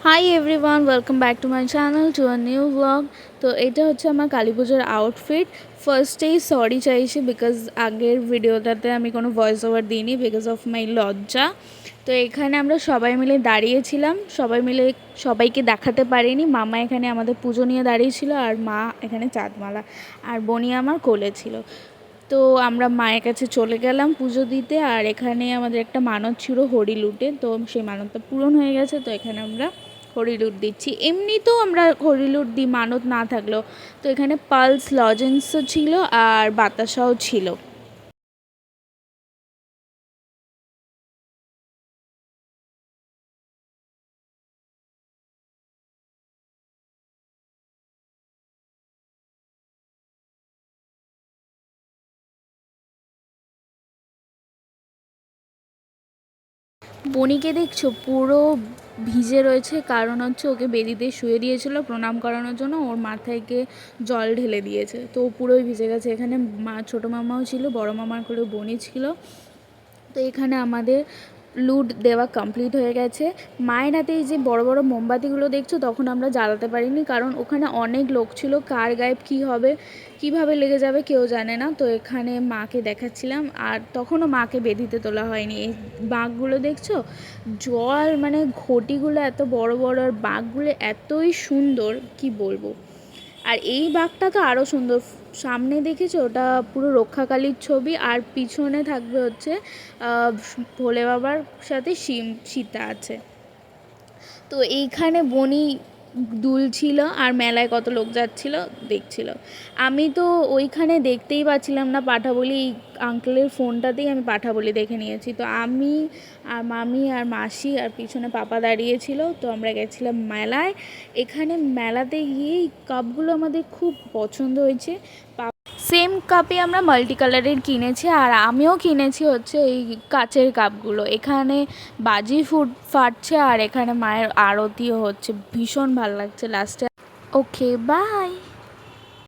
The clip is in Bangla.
Hi everyone, welcome back to my channel to a new blog. তো এটা হচ্ছে আমার কালী পুজোর আউটফিট। ফার্স্টেই সরি চাইছি বিকজ আগের ভিডিওটাতে আমি কোনো ভয়েস ওভার দিইনি বিকজ অফ মাই লজ্জা। তো এখানে আমরা সবাই মিলে দাঁড়িয়েছিলাম, সবাই মিলে সবাইকে দেখাতে পারিনি। মামা এখানে আমাদের পুজো নিয়ে দাঁড়িয়েছিল আর মা এখানে চাঁদমালা আর বনি আমার কোলে ছিল। তো আমরা মায়ের কাছে চলে গেলাম পুজো দিতে। আর এখানে আমাদের একটা মানত ছিল হরিলুটে, তো সেই মানতটা পূরণ হয়ে গেছে। তো এখানে আমরা হরিলুট দিচ্ছি। এমনিতেও আমরা হরিলুট দিই মানত না থাকলেও। তো এখানে পালস লজেন্সও ছিল আর বাতাসাও ছিল। বনিকে দেখছো পুরো ভিজে রয়েছে, কারণ হচ্ছে ওকে বেদিতে শুয়ে দিয়েছিল প্রণাম করানোর জন্য, ওর মাথায় গিয়ে জল ঢেলে দিয়েছে, তো ও পুরোই ভিজে গেছে। এখানে ছোটো মামাও ছিল, বড় মামার কোলে বনি ছিল। তো এখানে আমাদের লুট দেওয়া কমপ্লিট হয়ে গেছে। মায়ের হাতে এই যে বড় বড় মোমবাতিগুলো দেখছো, তখন আমরা জ্বালাতে পারিনি কারণ ওখানে অনেক লোক ছিল, কার গায়ে কী হবে কিভাবে লেগে যাবে কেউ জানে না। তো এখানে মাকে দেখাচ্ছিলাম, আর তখনও মাকে বেদিতে তোলা হয়নি। এই বাঘগুলো দেখছো, জল মানে ঘটিগুলো এত বড় বড়, আর বাঘগুলো এতই সুন্দর কি বলবো। আর এই বাঘটা তো আরও সুন্দর, সামনে দেখেছো ওটা পুরো রক্ষাকালীর ছবি, আর পিছনে থাকবে হচ্ছে ভোলে বাবার সাথে সীতা আছে। তো এইখানে বনি দুলছিল আর মেলায় কত লোক যাচ্ছিল দেখছিল। আমি তো ওইখানে দেখতেই পাচ্ছিলাম না পাঠাবলি, এই আঙ্কেলের ফোনটাতেই আমি পাঠাবলি দেখে নিয়েছি। তো আমি আর মামি আর মাসি আর পিছনে পাপা দাঁড়িয়েছিল। তো আমরা গেছিলাম মেলায়। এখানে মেলাতে গিয়ে এই কাপগুলো আমাদের খুব পছন্দ হয়েছে। সেম কাপে আমরা মাল্টি কালারের কিনেছি, আর আমিও কিনেছি হচ্ছে এই কাচের কাপগুলো। এখানে বাজি ফাটছে আর এখানে মায়ের আরতিও হচ্ছে, ভীষণ ভালো লাগছে লাস্টে। ওকে, বাই।